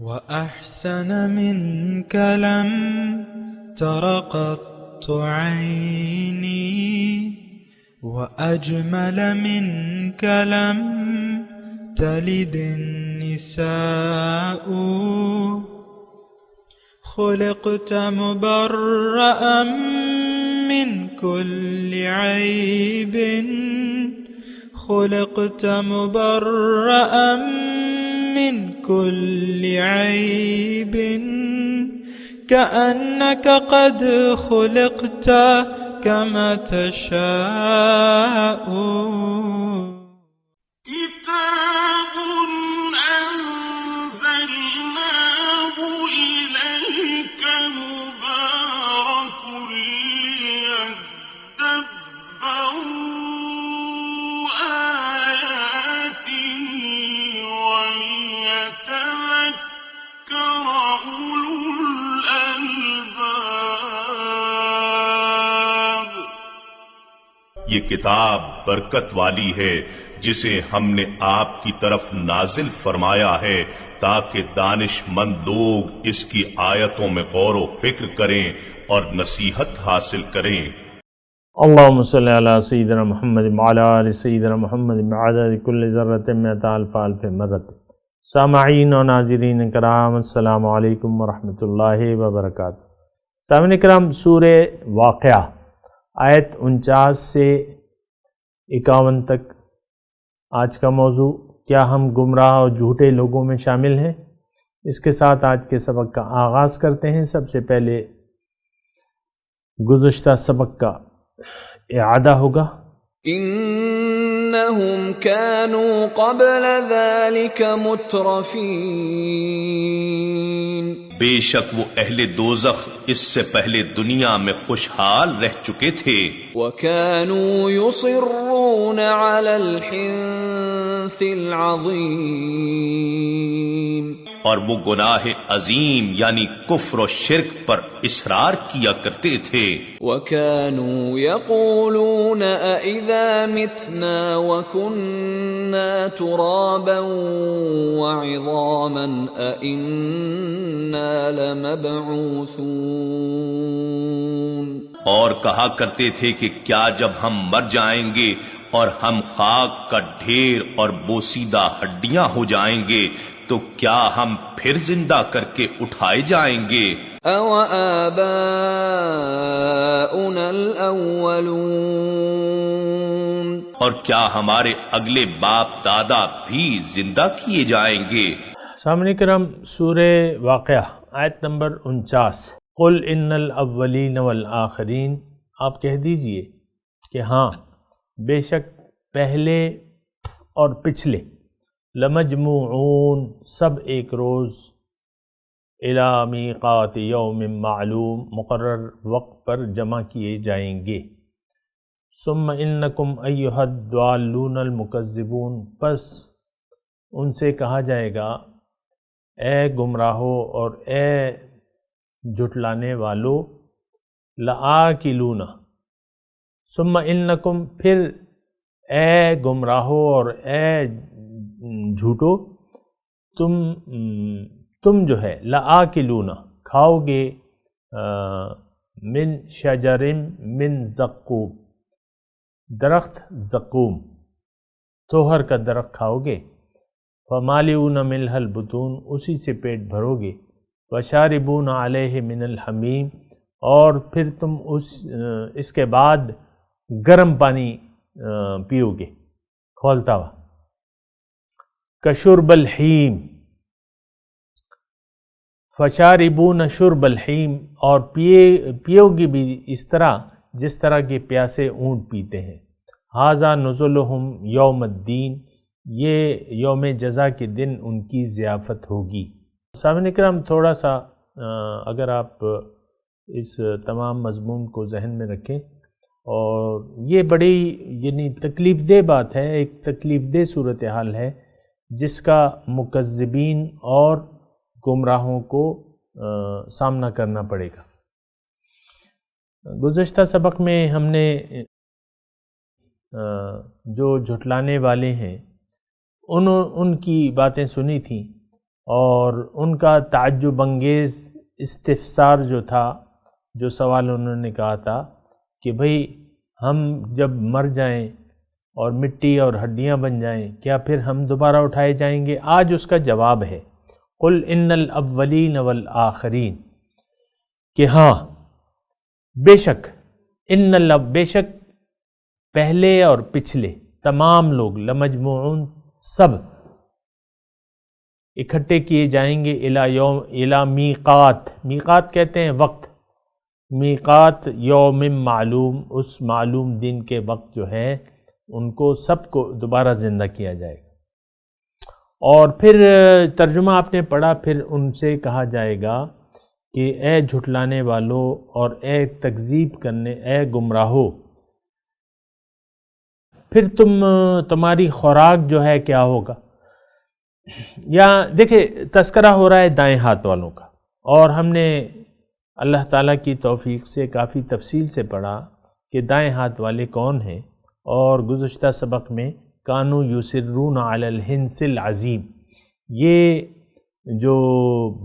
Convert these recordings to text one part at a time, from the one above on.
وأحسن منك لم تر قط عيني وأجمل منك لم تلد النساء خلقت مبرأ من كل عيب خلقت مبرأ من كل عيب كأنك قد خلقت كما تشاء كتاب أنزلناه إليك مبارك ليدبروا آياته وليتذكر أولو الألباب. یہ کتاب برکت والی ہے جسے ہم نے آپ کی طرف نازل فرمایا ہے تاکہ دانش مند لوگ اس کی آیتوں میں غور و فکر کریں اور نصیحت حاصل کریں. اللہم صلی علی سیدنا محمد وعلی آل سیدنا محمد بعدد کل ذرۃ مئۃ الف الف مرۃ. سامعین و ناظرین کرام، السلام علیکم ورحمۃ اللہ وبرکاتہ. سامعین کرام، سورہ واقعہ آیت 49 سے 51 تک آج کا موضوع. کیا ہم گمراہ اور جھوٹے لوگوں میں شامل ہیں؟ اس کے ساتھ آج کے سبق کا آغاز کرتے ہیں. سب سے پہلے گزشتہ سبق کا اعادہ ہوگا. انہم كانوا قبل ذلك مترفین، بے شک وہ اہل دوزخ اس سے پہلے دنیا میں خوشحال رہ چکے تھے. وكانوا يصرون على الحنث العظیم، اور وہ گناہ عظیم یعنی کفر و شرک پر اصرار کیا کرتے تھے. وكانوا يقولون أإذا متنا وكنا ترابا وعظاما أإنا لمبعوثون، اور کہا کرتے تھے کہ کیا جب ہم مر جائیں گے اور ہم خاک کا ڈھیر اور بوسیدہ ہڈیاں ہو جائیں گے تو کیا ہم پھر زندہ کر کے اٹھائے جائیں گے؟ أَوَ آبَاؤُنَا الْأَوَّلُونَ، اور کیا ہمارے اگلے باپ دادا بھی زندہ کیے جائیں گے؟ سامعین کرام، سورہ واقعہ آیت نمبر 49. قل ان الاولین والآخرین، آپ کہہ دیجئے کہ ہاں بے شک پہلے اور پچھلے، لمجموعون سب ایک روز، الی میقات یوم معلوم مقرر وقت پر جمع کیے جائیں گے. ثم انکم ایھا الضالون المکذبون، پس ان سے کہا جائے گا اے گمراہو اور اے جھٹلانے والو، لآکلون، ثم انکم پھر اے گمراہو اور اے جھوٹو، تم جو ہے لآکلون کھاؤ گے من شجر من زقوم، درخت زقوم، توہر کا درخت کھاؤ گے. فمالئون منہ البطون، اسی سے پیٹ بھرو گے. وشاربون علیہ من الحمیم، اور پھر تم اس کے بعد گرم پانی پیو گے کھولتا ہوا. کشرب الحیم، فشاربون شرب الحیم، اور پیو گے بھی اس طرح جس طرح کے پیاسے اونٹ پیتے ہیں. ھذا نزلہم یوم الدین، یہ یوم جزا کے دن ان کی ضیافت ہوگی. سامعین اکرام، تھوڑا سا اگر آپ اس تمام مضمون کو ذہن میں رکھیں، اور یہ بڑی یعنی تکلیف دہ بات ہے، ایک تکلیف دہ صورتحال ہے جس کا مکذبین اور گمراہوں کو سامنا کرنا پڑے گا. گزشتہ سبق میں ہم نے جو جھٹلانے والے ہیں ان کی باتیں سنی تھیں، اور ان کا تعجب انگیز استفسار جو تھا، جو سوال انہوں نے کہا تھا کہ بھئی ہم جب مر جائیں اور مٹی اور ہڈیاں بن جائیں کیا پھر ہم دوبارہ اٹھائے جائیں گے؟ آج اس کا جواب ہے قل ان الاولین والآخرین، کہ ہاں بے شک بے شک پہلے اور پچھلے تمام لوگ لمجموعون سب اکٹھے کیے جائیں گے الی میقات کہتے ہیں وقت، میقات یوم معلوم، اس معلوم دن کے وقت جو ہے ان کو سب کو دوبارہ زندہ کیا جائے گا۔ اور پھر ترجمہ آپ نے پڑھا، پھر ان سے کہا جائے گا کہ اے جھٹلانے والو اور اے تکذیب کرنے، اے گمراہو، پھر تمہاری خوراک جو ہے کیا ہوگا؟ یا دیکھیں تذکرہ ہو رہا ہے دائیں ہاتھ والوں کا، اور ہم نے اللہ تعالیٰ کی توفیق سے کافی تفصیل سے پڑھا کہ دائیں ہاتھ والے کون ہیں، اور گزشتہ سبق میں کانو یسرون علی الحنث العظیم، یہ جو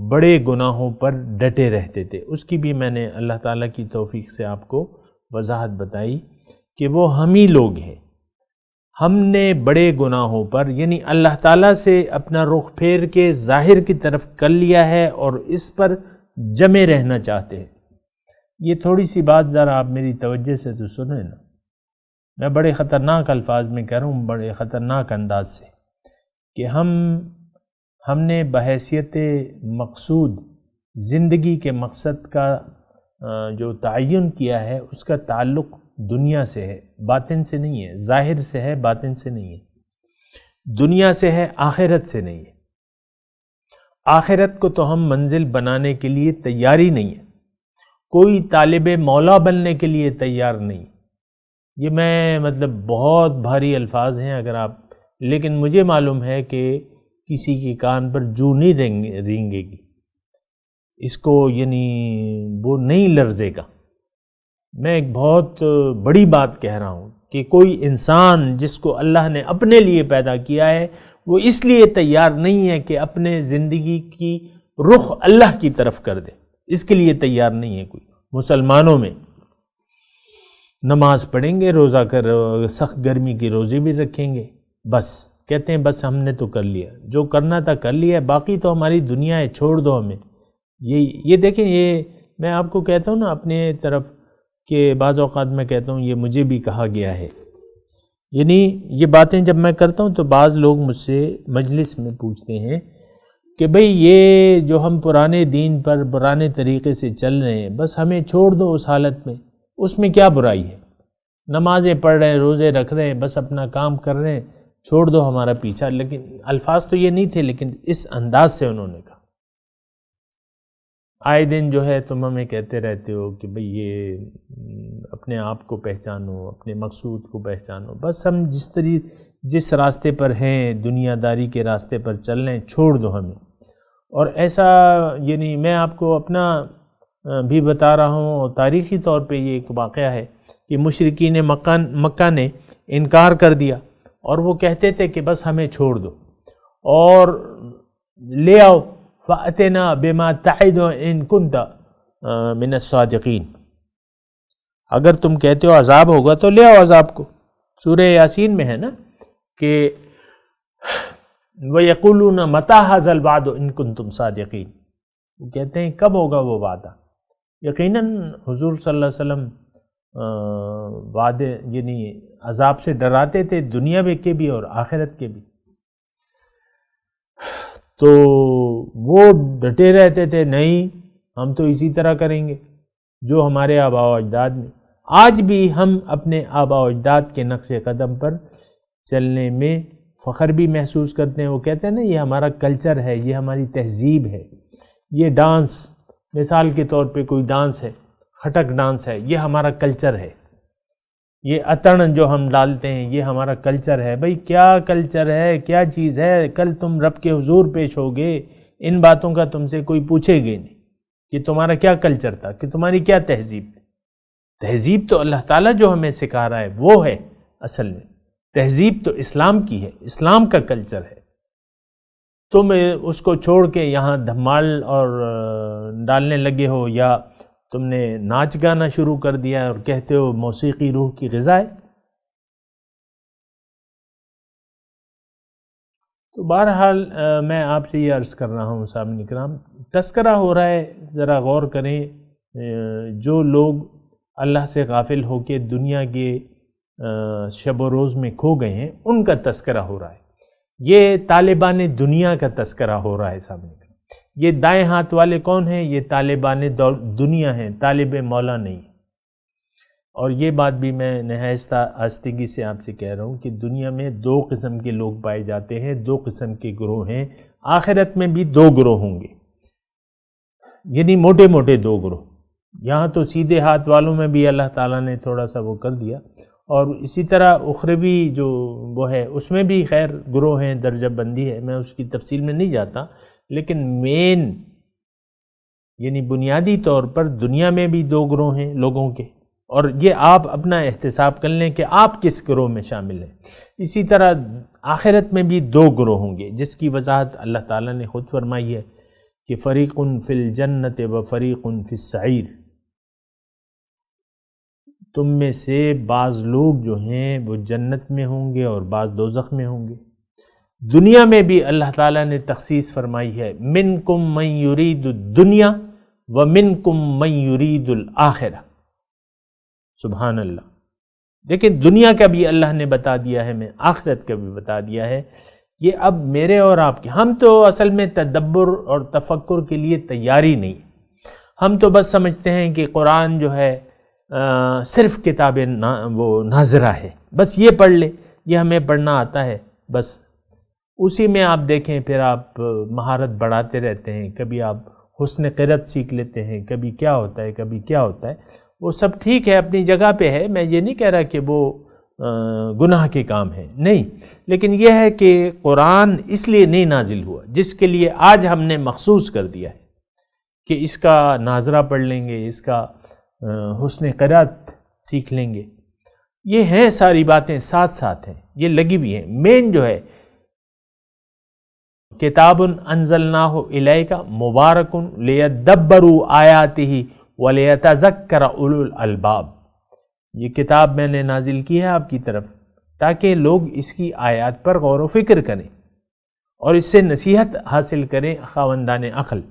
بڑے گناہوں پر ڈٹے رہتے تھے، اس کی بھی میں نے اللہ تعالیٰ کی توفیق سے آپ کو وضاحت بتائی کہ وہ ہم ہی لوگ ہیں۔ ہم نے بڑے گناہوں پر یعنی اللہ تعالیٰ سے اپنا رخ پھیر کے ظاہر کی طرف کر لیا ہے اور اس پر جمے رہنا چاہتے ہیں۔ یہ تھوڑی سی بات ذرا آپ میری توجہ سے تو سنیں نا، میں بڑے خطرناک الفاظ میں کہہ رہا ہوں، بڑے خطرناک انداز سے، کہ ہم نے بحیثیت مقصود زندگی کے مقصد کا جو تعین کیا ہے اس کا تعلق دنیا سے ہے، باطن سے نہیں ہے، ظاہر سے ہے، باطن سے نہیں ہے، دنیا سے ہے، آخرت سے نہیں ہے۔ آخرت کو تو ہم منزل بنانے کے لیے تیاری نہیں ہے، کوئی طالب مولا بننے کے لیے تیار نہیں۔ یہ میں مطلب بہت بھاری الفاظ ہیں اگر آپ، لیکن مجھے معلوم ہے کہ کسی کے کان پر جو نہیں رینگے گی، اس کو یعنی وہ نہیں لرزے گا۔ میں ایک بہت بڑی بات کہہ رہا ہوں کہ کوئی انسان جس کو اللہ نے اپنے لیے پیدا کیا ہے وہ اس لیے تیار نہیں ہے کہ اپنے زندگی کی رخ اللہ کی طرف کر دے، اس کے لیے تیار نہیں ہے کوئی۔ مسلمانوں میں نماز پڑھیں گے، روزہ کر سخت گرمی کے روزے بھی رکھیں گے، بس کہتے ہیں بس ہم نے تو کر لیا، جو کرنا تھا کر لیا، باقی تو ہماری دنیا ہے، چھوڑ دو ہمیں۔ یہ دیکھیں، یہ میں آپ کو کہتا ہوں نا اپنے طرف کہ بعض اوقات میں کہتا ہوں یہ مجھے بھی کہا گیا ہے، یعنی یہ باتیں جب میں کرتا ہوں تو بعض لوگ مجھ سے مجلس میں پوچھتے ہیں کہ بھئی یہ جو ہم پرانے دین پر پرانے طریقے سے چل رہے ہیں بس ہمیں چھوڑ دو اس حالت میں، اس میں کیا برائی ہے؟ نمازیں پڑھ رہے ہیں، روزے رکھ رہے ہیں، بس اپنا کام کر رہے ہیں، چھوڑ دو ہمارا پیچھا۔ لیکن الفاظ تو یہ نہیں تھے، لیکن اس انداز سے انہوں نے کہا۔ آئے دن جو ہے تم ہمیں کہتے رہتے ہو کہ بھئی یہ اپنے آپ کو پہچانو، اپنے مقصود کو پہچانو، بس ہم جس راستے پر ہیں دنیا داری کے راستے پر چل رہے ہیں، چھوڑ دو ہمیں۔ اور ایسا یعنی میں آپ کو اپنا بھی بتا رہا ہوں، اور تاریخی طور پہ یہ ایک واقعہ ہے کہ مشرکین مکہ نے انکار کر دیا، اور وہ کہتے تھے کہ بس ہمیں چھوڑ دو اور لے آؤ فَأْتِنَا بِمَا تَعِدُ إِن كُنْتَ مِنَ الصَّادِقِينَ، اگر تم کہتے ہو عذاب ہوگا تو لے آؤ عذاب کو۔ سورہ یاسین میں ہے نا کہ وَيَقُولُونَ مَتَىٰ هَٰذَا الْوَعْدُ إِن كُنْتُمْ صَادِقِينَ، وہ کہتے ہیں کب ہوگا وہ وعدہ۔ یقیناً حضور صلی اللہ علیہ وسلم وعدے یعنی عذاب سے ڈراتے تھے، دنیا کے بھی اور آخرت کے بھی، تو وہ ڈٹے رہتے تھے نہیں ہم تو اسی طرح کریں گے جو ہمارے آباء و اجداد نے۔ آج بھی ہم اپنے آباء و اجداد کے نقش قدم پر چلنے میں فخر بھی محسوس کرتے ہیں۔ وہ کہتے ہیں نا یہ ہمارا کلچر ہے، یہ ہماری تہذیب ہے، یہ ڈانس مثال کے طور پہ کوئی ڈانس ہے، کھٹک ڈانس ہے، یہ ہمارا کلچر ہے، یہ اتن جو ہم ڈالتے ہیں یہ ہمارا کلچر ہے۔ بھئی کیا کلچر ہے، کیا چیز ہے؟ کل تم رب کے حضور پیش ہوگے، ان باتوں کا تم سے کوئی پوچھے گے نہیں کہ تمہارا کیا کلچر تھا، کہ تمہاری کیا تہذیب تھی۔ تہذیب تو اللہ تعالیٰ جو ہمیں سکھا رہا ہے وہ ہے اصل میں، تہذیب تو اسلام کی ہے، اسلام کا کلچر ہے۔ تم اس کو چھوڑ کے یہاں دھمال اور ڈالنے لگے ہو، یا تم نے ناچ گانا شروع کر دیا اور کہتے ہو موسیقی روح کی غذا ہے۔ تو بہرحال میں آپ سے یہ عرض کر رہا ہوں سامعین اکرام، تذکرہ ہو رہا ہے، ذرا غور کریں، جو لوگ اللہ سے غافل ہو کے دنیا کے شب و روز میں کھو گئے ہیں ان کا تذکرہ ہو رہا ہے۔ یہ طالبان دنیا کا تذکرہ ہو رہا ہے سامنے۔ یہ دائیں ہاتھ والے کون ہیں؟ یہ طالبان دنیا ہیں، طالب مولا نہیں۔ اور یہ بات بھی میں نہایت آستگی سے آپ سے کہہ رہا ہوں کہ دنیا میں دو قسم کے لوگ پائے جاتے ہیں، دو قسم کے گروہ ہیں، آخرت میں بھی دو گروہ ہوں گے، یعنی موٹے موٹے دو گروہ۔ یہاں تو سیدھے ہاتھ والوں میں بھی اللہ تعالیٰ نے تھوڑا سا وہ کر دیا، اور اسی طرح اخروی جو وہ ہے اس میں بھی خیر گروہ ہیں، درجہ بندی ہے، میں اس کی تفصیل میں نہیں جاتا، لیکن مین یعنی بنیادی طور پر دنیا میں بھی دو گروہ ہیں لوگوں کے، اور یہ آپ اپنا احتساب کر لیں کہ آپ کس گروہ میں شامل ہیں۔ اسی طرح آخرت میں بھی دو گروہ ہوں گے، جس کی وضاحت اللہ تعالیٰ نے خود فرمائی ہے کہ فریق فی الجنت و فریق فی السعیر۔ تم میں سے بعض لوگ جو ہیں وہ جنت میں ہوں گے اور بعض دوزخ میں ہوں گے۔ دنیا میں بھی اللہ تعالیٰ نے تخصیص فرمائی ہے، منکم من یرید الدنیا ومنکم من یرید الآخرہ۔ سبحان اللہ، لیکن دنیا کا بھی اللہ نے بتا دیا ہے، میں آخرت کا بھی بتا دیا ہے۔ یہ اب میرے اور آپ کے، ہم تو اصل میں تدبر اور تفکر کے لیے تیاری نہیں، ہم تو بس سمجھتے ہیں کہ قرآن جو ہے صرف کتاب وہ ناظرہ ہے، بس یہ پڑھ لے، یہ ہمیں پڑھنا آتا ہے، بس اسی میں آپ دیکھیں پھر آپ مہارت بڑھاتے رہتے ہیں، کبھی آپ حسن قرأت سیکھ لیتے ہیں، کبھی کیا ہوتا ہے کبھی کیا ہوتا ہے۔ وہ سب ٹھیک ہے، اپنی جگہ پہ ہے، میں یہ نہیں کہہ رہا کہ وہ گناہ کے کام ہے، نہیں، لیکن یہ ہے کہ قرآن اس لیے نہیں نازل ہوا جس کے لیے آج ہم نے مخصوص کر دیا ہے کہ اس کا ناظرہ پڑھ لیں گے، اس کا حسن قرأت سیکھ لیں گے۔ یہ ہیں ساری باتیں ساتھ ساتھ ہیں، یہ لگی بھی ہیں۔ مین جو ہے کتاب انزلناہ الیک مبارک لیدبروا آیاتہ ولیتذکر اولو الالباب، یہ کتاب میں نے نازل کی ہے آپ کی طرف تاکہ لوگ اس کی آیات پر غور و فکر کریں اور اس سے نصیحت حاصل کریں خاوندان عقل۔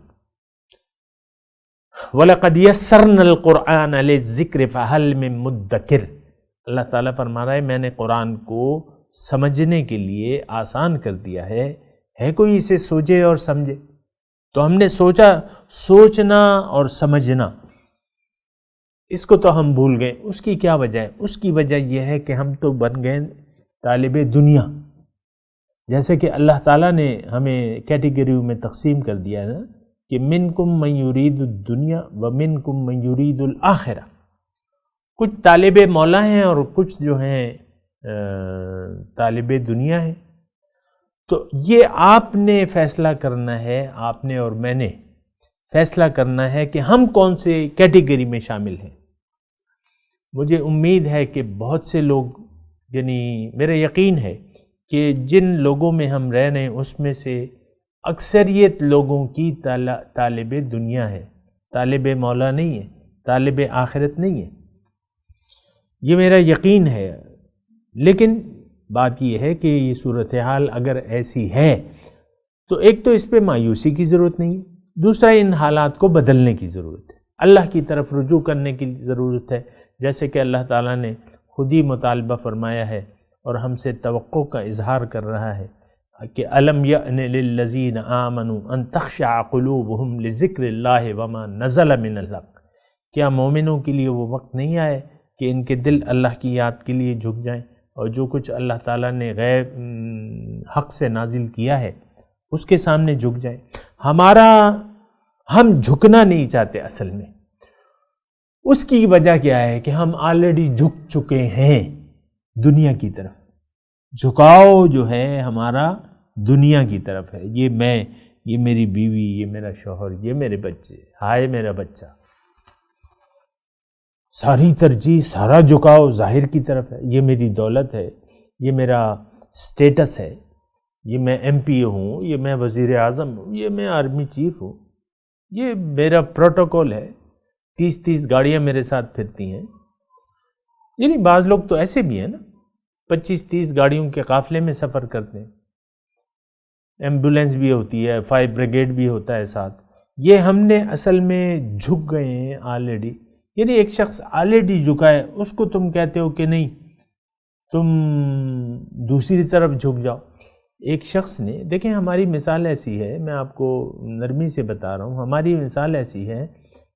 وَلَقَدْ يَسَّرْنَا الْقُرْآنَ لِلذِّكْرِ فَهَلْ مِن مُدَّكِرٍ، اللہ تعالیٰ فرما رہا ہے میں نے قرآن کو سمجھنے کے لیے آسان کر دیا ہے کوئی اسے سوچے اور سمجھے؟ تو ہم نے سوچا، سوچنا اور سمجھنا اس کو تو ہم بھول گئے۔ اس کی کیا وجہ ہے؟ اس کی وجہ یہ ہے کہ ہم تو بن گئے طالب دنیا، جیسے کہ اللہ تعالیٰ نے ہمیں کیٹیگریوں میں تقسیم کر دیا ہے نا کہ منکم من یرید الدنیا ومنکم من یرید الآخرہ۔ کچھ طالب مولا ہیں اور کچھ جو ہیں طالب دنیا ہیں۔ تو یہ آپ نے فیصلہ کرنا ہے، آپ نے اور میں نے فیصلہ کرنا ہے کہ ہم کون سے کیٹیگری میں شامل ہیں۔ مجھے امید ہے کہ بہت سے لوگ، یعنی میرا یقین ہے کہ جن لوگوں میں ہم رہ رہے ہیں اس میں سے اکثریت لوگوں کی طالب دنیا ہے، طالب مولا نہیں ہے، طالب آخرت نہیں ہے، یہ میرا یقین ہے۔ لیکن بات یہ ہے کہ یہ صورتحال اگر ایسی ہے تو ایک تو اس پہ مایوسی کی ضرورت نہیں ہے، دوسرا ان حالات کو بدلنے کی ضرورت ہے، اللہ کی طرف رجوع کرنے کی ضرورت ہے، جیسے کہ اللہ تعالیٰ نے خود ہی مطالبہ فرمایا ہے اور ہم سے توقع کا اظہار کر رہا ہے کہ الم یأن للذین آمنوا ان تخشع قلوبہم لذکر اللہ وما نزل من الحق، کیا مومنوں کے لیے وہ وقت نہیں آئے کہ ان کے دل اللہ کی یاد کے لیے جھک جائیں اور جو کچھ اللہ تعالیٰ نے غیر حق سے نازل کیا ہے اس کے سامنے جھک جائیں؟ ہم جھکنا نہیں چاہتے اصل میں، اس کی وجہ کیا ہے کہ ہم آلریڈی جھک چکے ہیں دنیا کی طرف۔ جھکاؤ جو ہے ہمارا دنیا کی طرف ہے، یہ میں، یہ میری بیوی، یہ میرا شوہر، یہ میرے بچے، ہائے میرا بچہ، ساری ترجیح، سارا جھکاؤ ظاہر کی طرف ہے، یہ میری دولت ہے، یہ میرا سٹیٹس ہے، یہ میں ایم پی ہوں، یہ میں وزیر اعظم ہوں، یہ میں آرمی چیف ہوں، یہ میرا پروٹوکول ہے، 30 گاڑیاں میرے ساتھ پھرتی ہیں. یعنی بعض لوگ تو ایسے بھی ہیں نا، 25-30 گاڑیوں کے قافلے میں سفر کرتے ہیں، ایمبولینس بھی ہوتی ہے، فائر بریگیڈ بھی ہوتا ہے ساتھ. یہ ہم نے اصل میں جھک گئے ہیں آلریڈی. یعنی ایک شخص آلریڈی جھکا ہے، اس کو تم کہتے ہو کہ نہیں تم دوسری طرف جھک جاؤ. ایک شخص نے، دیکھیں ہماری مثال ایسی ہے، میں آپ کو نرمی سے بتا رہا ہوں، ہماری مثال ایسی ہے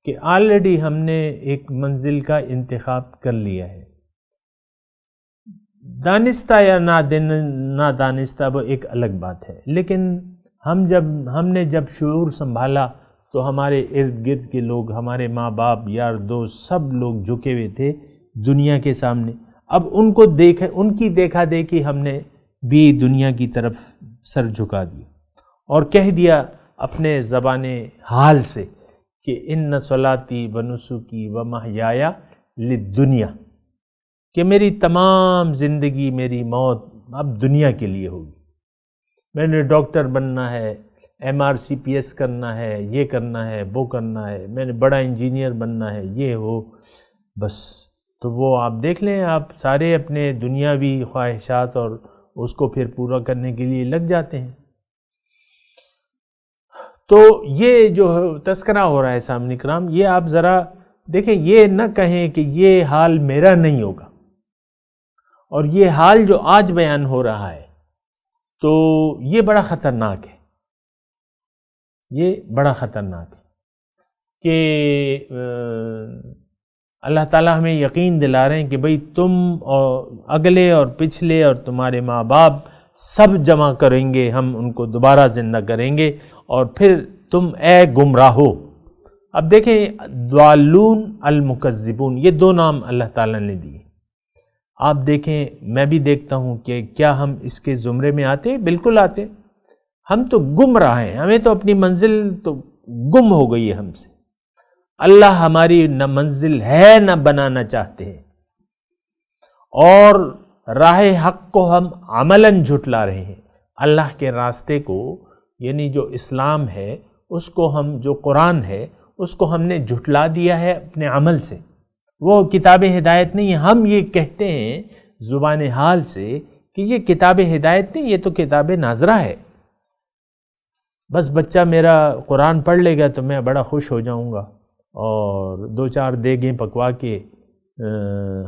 کہ آلریڈی ہم نے ایک منزل کا انتخاب کر لیا ہے. دانستہ یا نادانستہ وہ ایک الگ بات ہے، لیکن ہم نے جب شعور سنبھالا تو ہمارے ارد گرد کے لوگ، ہمارے ماں باپ، یار دوست، سب لوگ جھکے ہوئے تھے دنیا کے سامنے. اب ان کی دیکھا دیکھی ہم نے بھی دنیا کی طرف سر جھکا دیا اور کہہ دیا اپنے زبان حال سے کہ ان صلاتی و نسکی و محیای للدنیا، کہ میری تمام زندگی، میری موت اب دنیا کے لیے ہوگی. میں نے ڈاکٹر بننا ہے، MRCPS کرنا ہے، یہ کرنا ہے، وہ کرنا ہے، میں نے بڑا انجینئر بننا ہے، یہ ہو بس. تو وہ آپ دیکھ لیں، آپ سارے اپنے دنیاوی خواہشات اور اس کو پھر پورا کرنے کے لیے لگ جاتے ہیں. تو یہ جو تذکرہ ہو رہا ہے سامعین کرام، یہ آپ ذرا دیکھیں، یہ نہ کہیں کہ یہ حال میرا نہیں ہوگا، اور یہ حال جو آج بیان ہو رہا ہے تو یہ بڑا خطرناک ہے. یہ بڑا خطرناک ہے کہ اللہ تعالیٰ ہمیں یقین دلا رہے ہیں کہ بھئی تم اور اگلے اور پچھلے اور تمہارے ماں باپ سب جمع کریں گے، ہم ان کو دوبارہ زندہ کریں گے، اور پھر تم اے گمراہو. اب دیکھیں، ضالون المکذبون، یہ 2 نام اللہ تعالیٰ نے دیے. آپ دیکھیں، میں بھی دیکھتا ہوں کہ کیا ہم اس کے زمرے میں آتے؟ بالکل آتے. ہم تو گمراہ ہیں، ہمیں تو اپنی منزل تو گم ہو گئی ہے ہم سے. اللہ ہماری نہ منزل ہے نہ بنانا چاہتے ہیں، اور راہ حق کو ہم عملاً جھٹلا رہے ہیں. اللہ کے راستے کو، یعنی جو اسلام ہے اس کو ہم، جو قرآن ہے اس کو ہم نے جھٹلا دیا ہے اپنے عمل سے. وہ کتاب ہدایت نہیں ہے. ہم یہ کہتے ہیں زبان حال سے کہ یہ کتاب ہدایت نہیں، یہ تو کتاب ناظرہ ہے. بس بچہ میرا قرآن پڑھ لے گا تو میں بڑا خوش ہو جاؤں گا، اور 2-4 دیگیں پکوا کے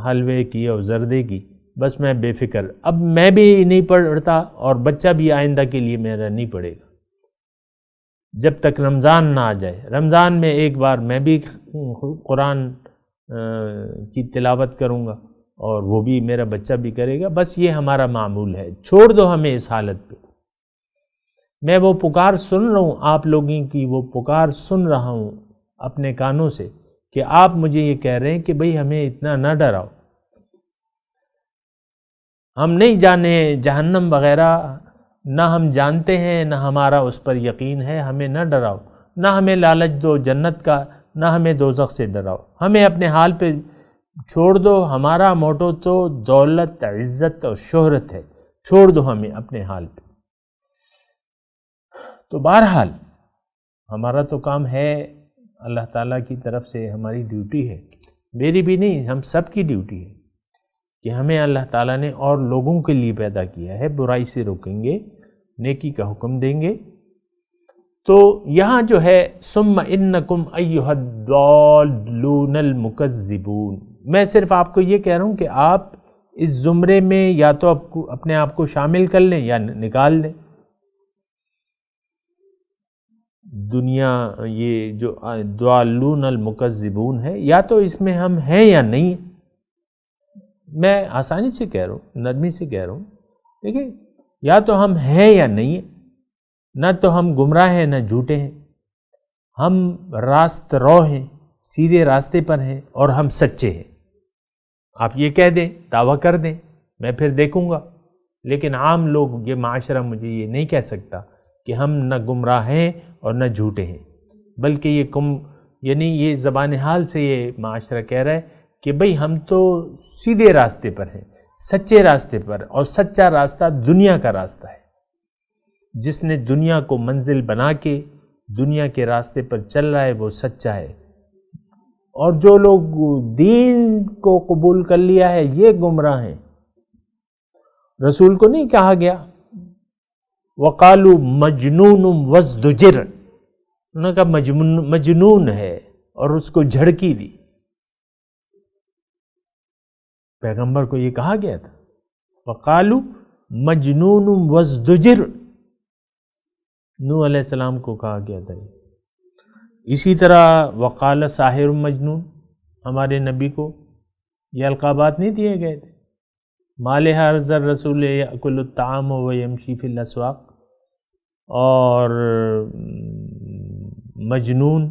حلوے کی اور زردے کی، بس میں بے فکر. اب میں بھی نہیں پڑھتا اور بچہ بھی آئندہ کے لیے میرا نہیں پڑھے گا جب تک رمضان نہ آ جائے. رمضان میں ایک بار میں بھی قرآن کی تلاوت کروں گا اور وہ بھی میرا بچہ بھی کرے گا. بس یہ ہمارا معمول ہے. چھوڑ دو ہمیں اس حالت پہ. میں وہ پکار سن رہا ہوں، آپ لوگوں کی وہ پکار سن رہا ہوں اپنے کانوں سے کہ آپ مجھے یہ کہہ رہے ہیں کہ بھئی ہمیں اتنا نہ ڈراؤ، ہم نہیں جانے جہنم وغیرہ، نہ ہم جانتے ہیں نہ ہمارا اس پر یقین ہے، ہمیں نہ ڈراؤ، نہ ہمیں لالچ دو جنت کا، نہ ہمیں دوزخ سے ڈراؤ، ہمیں اپنے حال پہ چھوڑ دو. ہمارا موٹو تو دولت، عزت اور شہرت ہے، چھوڑ دو ہمیں اپنے حال پہ. تو بہرحال ہمارا تو کام ہے، اللہ تعالیٰ کی طرف سے ہماری ڈیوٹی ہے، میری بھی نہیں، ہم سب کی ڈیوٹی ہے کہ ہمیں اللہ تعالیٰ نے اور لوگوں کے لیے پیدا کیا ہے. برائی سے روکیں گے، نیکی کا حکم دیں گے. تو یہاں جو ہے ثم انکم ایھا الضالون المکذبون، میں صرف آپ کو یہ کہہ رہا ہوں کہ آپ اس زمرے میں یا تو اپنے آپ کو شامل کر لیں یا نکال دیں. دنیا یہ جو ضالون المکذبون ہے، یا تو اس میں ہم ہیں یا نہیں. میں آسانی سے کہہ رہا ہوں، نرمی سے کہہ رہا ہوں، دیکھیں یا تو ہم ہیں یا نہیں، نہ تو ہم گمراہ ہیں نہ جھوٹے ہیں، ہم راست رو ہیں، سیدھے راستے پر ہیں، اور ہم سچے ہیں. آپ یہ کہہ دیں، دعویٰ کر دیں، میں پھر دیکھوں گا. لیکن عام لوگ، یہ معاشرہ مجھے یہ نہیں کہہ سکتا کہ ہم نہ گمراہ ہیں اور نہ جھوٹے ہیں، بلکہ یعنی یہ زبان حال سے یہ معاشرہ کہہ رہا ہے کہ بھئی ہم تو سیدھے راستے پر ہیں، سچے راستے پر، اور سچا راستہ دنیا کا راستہ ہے. جس نے دنیا کو منزل بنا کے دنیا کے راستے پر چل رہا ہے وہ سچا ہے، اور جو لوگ دین کو قبول کر لیا ہے یہ گمراہ ہیں۔ رسول کو نہیں کہا گیا وقالو مجنون وازدجر، انہوں نے کہا مجنون ہے اور اس کو جھڑکی دی، پیغمبر کو یہ کہا گیا تھا وقالو مجنون وازدجر، نوح علیہ السلام کو کہا گیا تھا۔ اسی طرح وقال ساحر مجنون، ہمارے نبی کو یہ القابات نہیں دیے گئے تھے، مال حاضر رسول یأکل الطعام ویمشی فی الاسواق، اور مجنون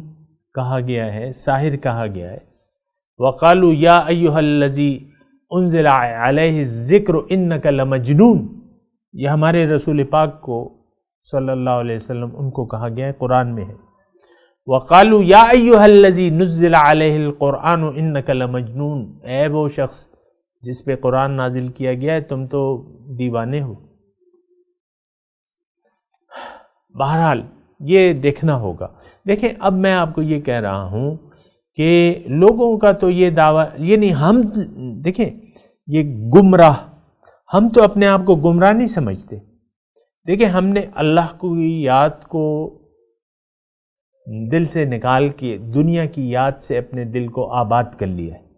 کہا گیا ہے، ساحر کہا گیا ہے۔ وقالوا یا ایھا الذی انزل علیہ الذکر انک لمجنون، یہ ہمارے رسول پاک کو صلی اللہ علیہ وسلم ان کو کہا گیا ہے، قرآن میں ہے۔ وقالوا یا ایھا الذی نزل علیہ القرآن انک لمجنون، اے وہ شخص جس پہ قرآن نازل کیا گیا ہے تم تو دیوانے ہو۔ بہرحال یہ دیکھنا ہوگا۔ دیکھیں اب میں آپ کو یہ کہہ رہا ہوں کہ لوگوں کا تو یہ دعویٰ، یعنی ہم دیکھیں یہ گمراہ، ہم تو اپنے آپ کو گمراہ نہیں سمجھتے۔ دیکھیں ہم نے اللہ کی یاد کو دل سے نکال کے دنیا کی یاد سے اپنے دل کو آباد کر لیا ہے۔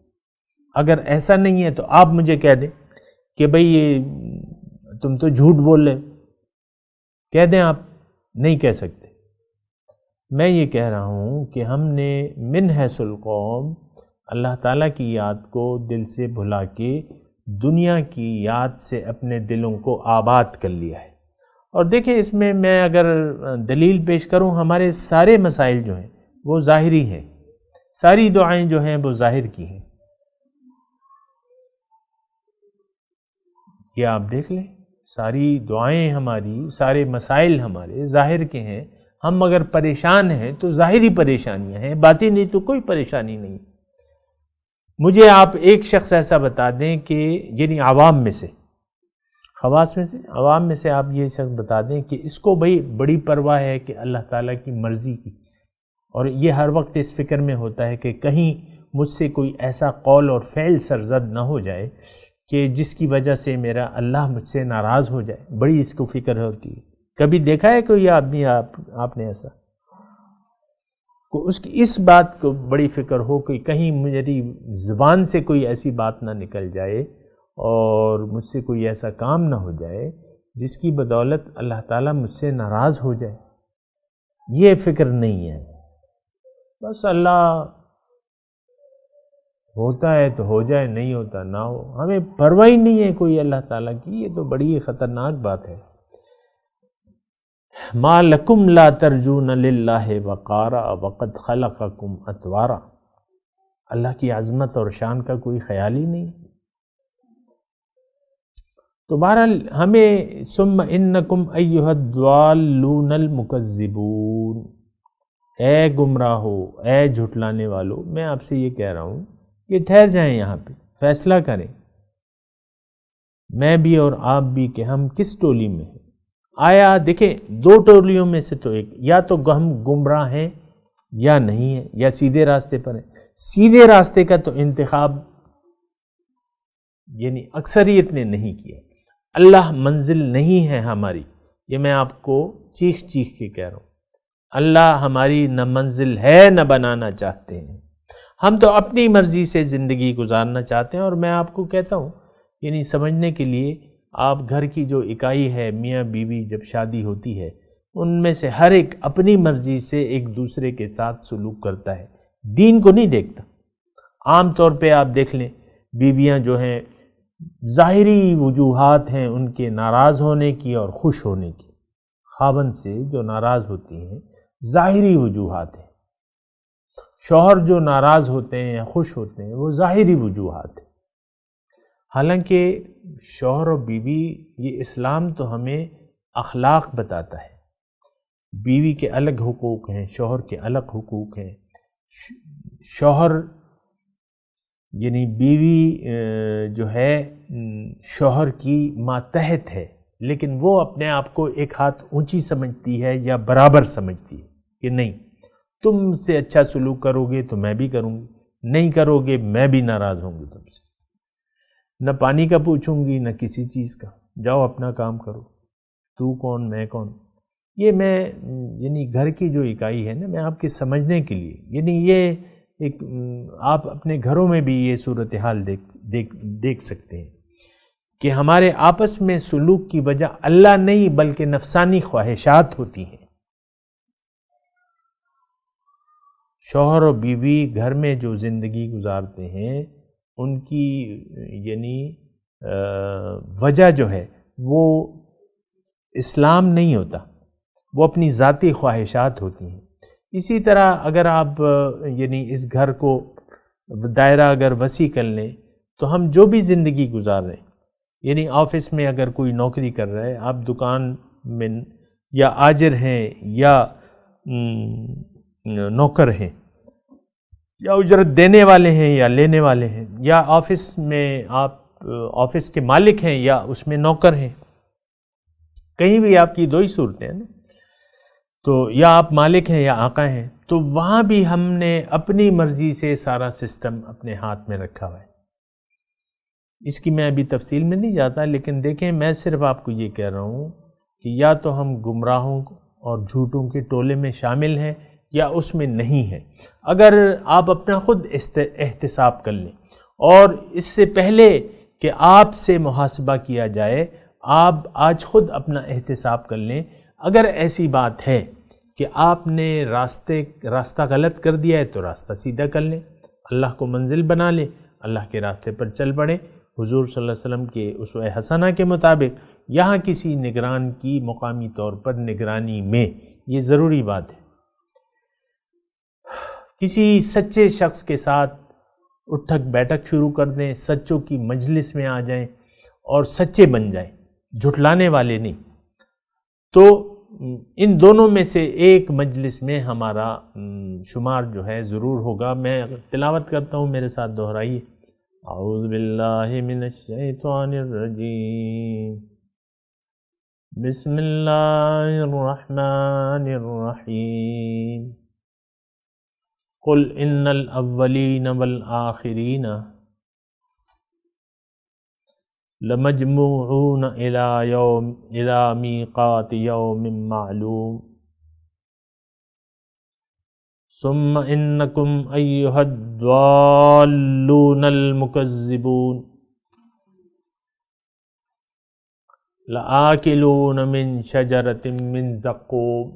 اگر ایسا نہیں ہے تو آپ مجھے کہہ دیں کہ بھئی یہ تم تو جھوٹ بول رہے، کہہ دیں، آپ نہیں کہہ سکتے۔ میں یہ کہہ رہا ہوں کہ ہم نے من حیث القوم اللہ تعالیٰ کی یاد کو دل سے بھلا کے دنیا کی یاد سے اپنے دلوں کو آباد کر لیا ہے۔ اور دیکھیں اس میں اگر دلیل پیش کروں، ہمارے سارے مسائل جو ہیں وہ ظاہری ہیں، ساری دعائیں جو ہیں وہ ظاہر کی ہیں۔ یہ آپ دیکھ لیں، ساری دعائیں ہماری، سارے مسائل ہمارے ظاہر کے ہیں۔ ہم اگر پریشان ہیں تو ظاہری پریشانیاں ہیں، باطنی تو کوئی پریشانی نہیں۔ مجھے آپ ایک شخص ایسا بتا دیں کہ یعنی عوام میں سے، خواص میں سے، عوام میں سے آپ یہ شخص بتا دیں کہ اس کو بھئی بڑی پرواہ ہے کہ اللہ تعالیٰ کی مرضی کی، اور یہ ہر وقت اس فکر میں ہوتا ہے کہ کہیں مجھ سے کوئی ایسا قول اور فعل سرزد نہ ہو جائے کہ جس کی وجہ سے میرا اللہ مجھ سے ناراض ہو جائے، بڑی اس کو فکر ہوتی ہے۔ کبھی دیکھا ہے کوئی آدمی آپ نے ایسا کو اس کی اس بات کو بڑی فکر ہو کہ کہیں میری زبان سے کوئی ایسی بات نہ نکل جائے اور مجھ سے کوئی ایسا کام نہ ہو جائے جس کی بدولت اللہ تعالیٰ مجھ سے ناراض ہو جائے؟ یہ فکر نہیں ہے۔ بس اللہ ہوتا ہے تو ہو جائے، نہیں ہوتا نہ ہو، ہمیں پرواہ ہی نہیں ہے کوئی اللہ تعالیٰ کی۔ یہ تو بڑی خطرناک بات ہے۔ ما لکم لا ترجون للہ وقارا وقد خلقکم اطوارا، اللہ کی عظمت اور شان کا کوئی خیال ہی نہیں۔ تو بہرحال ہمیں ثم انکم ایھا الضالون المکذبون، اے گمراہو، اے جھٹلانے والو، میں آپ سے یہ کہہ رہا ہوں کہ ٹھہر جائیں، یہاں پہ فیصلہ کریں، میں بھی اور آپ بھی، کہ ہم کس ٹولی میں ہیں۔ آیا دیکھیں دو ٹولیوں میں سے تو ایک، یا تو ہم گمراہ ہیں یا نہیں ہیں، یا سیدھے راستے پر ہیں۔ سیدھے راستے کا تو انتخاب یعنی اکثریت نے نہیں کیا۔ اللہ منزل نہیں ہے ہماری، یہ میں آپ کو چیخ چیخ کے کہہ رہا ہوں۔ اللہ ہماری نہ منزل ہے نہ بنانا چاہتے ہیں، ہم تو اپنی مرضی سے زندگی گزارنا چاہتے ہیں۔ اور میں آپ کو کہتا ہوں یعنی سمجھنے کے لیے، آپ گھر کی جو اکائی ہے، میاں بیوی جب شادی ہوتی ہے، ان میں سے ہر ایک اپنی مرضی سے ایک دوسرے کے ساتھ سلوک کرتا ہے، دین کو نہیں دیکھتا۔ عام طور پہ آپ دیکھ لیں، بیویاں جو ہیں ظاہری وجوہات ہیں ان کے ناراض ہونے کی اور خوش ہونے کی، خاوند سے جو ناراض ہوتی ہیں ظاہری وجوہات ہیں، شوہر جو ناراض ہوتے ہیں یا خوش ہوتے ہیں وہ ظاہری وجوہات ہیں۔ حالانکہ شوہر اور بیوی، یہ اسلام تو ہمیں اخلاق بتاتا ہے۔ بیوی کے الگ حقوق ہیں، شوہر کے الگ حقوق ہیں۔ شوہر یعنی بیوی جو ہے شوہر کی ماتحت ہے، لیکن وہ اپنے آپ کو ایک ہاتھ اونچی سمجھتی ہے یا برابر سمجھتی ہے کہ نہیں، تم سے اچھا سلوک کرو گے تو میں بھی کروں گی، نہیں کرو گے میں بھی ناراض ہوں گی تم سے، نہ پانی کا پوچھوں گی نہ کسی چیز کا، جاؤ اپنا کام کرو، تو کون میں کون۔ یہ میں یعنی گھر کی جو اکائی ہے نا، میں آپ کے سمجھنے کے لیے، یعنی یہ ایک آپ اپنے گھروں میں بھی یہ صورتحال دیکھ سکتے ہیں کہ ہمارے آپس میں سلوک کی وجہ اللہ نہیں بلکہ نفسانی خواہشات ہوتی ہیں۔ شوہر و بیوی گھر میں جو زندگی گزارتے ہیں ان کی یعنی وجہ جو ہے وہ اسلام نہیں ہوتا، وہ اپنی ذاتی خواہشات ہوتی ہیں۔ اسی طرح اگر آپ یعنی اس گھر کو دائرہ اگر وسیع کر لیں تو ہم جو بھی زندگی گزار رہے ہیں، یعنی آفس میں اگر کوئی نوکری کر رہا ہے، آپ دکان میں یا آجر ہیں یا نوکر ہیں یا اجرت دینے والے ہیں یا لینے والے ہیں، یا آفس میں آپ آفس کے مالک ہیں یا اس میں نوکر ہیں، کہیں بھی آپ کی دو ہی صورتیں ہیں نا، تو یا آپ مالک ہیں یا آقا ہیں، تو وہاں بھی ہم نے اپنی مرضی سے سارا سسٹم اپنے ہاتھ میں رکھا ہوا ہے۔ اس کی میں ابھی تفصیل میں نہیں جاتا، لیکن دیکھیں میں صرف آپ کو یہ کہہ رہا ہوں کہ یا تو ہم گمراہوں اور جھوٹوں کے ٹولے میں شامل ہیں یا اس میں نہیں ہیں۔ اگر آپ اپنا خود احتساب کر لیں، اور اس سے پہلے کہ آپ سے محاسبہ کیا جائے، آپ آج خود اپنا احتساب کر لیں۔ اگر ایسی بات ہے کہ آپ نے راستہ غلط کر دیا ہے تو راستہ سیدھا کر لیں، اللہ کو منزل بنا لیں، اللہ کے راستے پر چل پڑیں۔ حضور صلی اللہ علیہ وسلم کے اسوہ حسنہ کے مطابق یہاں کسی نگران کی مقامی طور پر نگرانی میں یہ ضروری بات ہے، کسی سچے شخص کے ساتھ اٹھک بیٹھک شروع کر دیں، سچوں کی مجلس میں آ جائیں اور سچے بن جائیں، جھٹلانے والے نہیں۔ تو ان دونوں میں سے ایک مجلس میں ہمارا شمار جو ہے ضرور ہوگا۔ میں تلاوت کرتا ہوں، میرے ساتھ دہرائیے۔ اعوذ باللہ من الشیطان الرجیم، بسم اللہ الرحمن الرحیم، قل ان الاولین والآخرین لمجموعون الى میقات یوم معلوم ثم انکم ایہا الضالون المکذبون لآکلون من شجرۃ من زقوم۔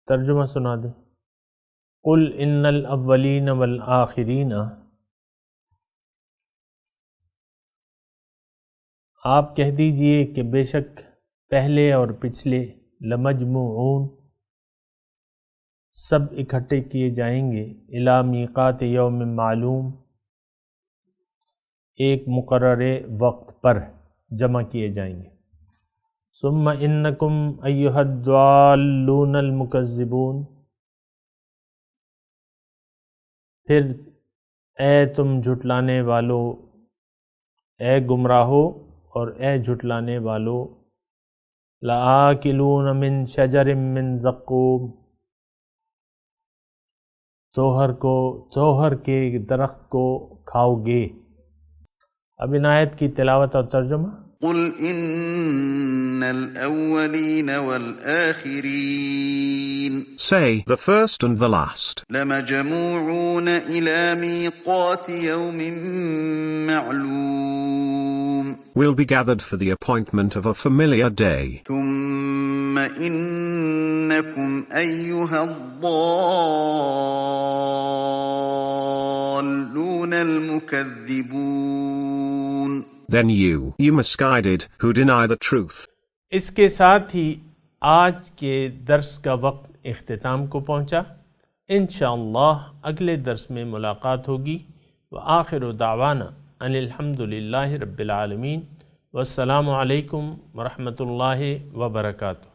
ترجمہ سنا دیں۔ قل ان الاولین والآخرین، آپ کہہ دیجئے کہ بے شک پہلے اور پچھلے، لمجموعون سب اکٹھے کیے جائیں گے، الی میقات یوم معلوم ایک مقرر وقت پر جمع کیے جائیں گے۔ ثم انکم ایہا الضالون المکذبون، پھر اے تم جھٹلانے والو، اے گمراہو اور اے جھٹلانے والو، لآکلون من شجر من زقوم، توہر کے درخت کو کھاؤ گے۔ اب ان آیت کی تلاوت اور ترجمہ۔ قل ان الاولین والآخرین، Say, the first and the last, لمجموعون الى میقات یوم معلوم، will be gathered for the appointment of a familiar day. ثم انکم ایہا الضالون المکذبون، Then you misguided, who deny the truth. اس کے ساتھ ہی آج کے درس کا وقت اختتام کو پہنچا۔ انشاءاللہ اگلے درس میں ملاقات ہوگی۔ وآخر دعوانا ان الحمدللہ رب العالمین، والسلام علیکم ورحمۃ اللہ وبرکاتہ۔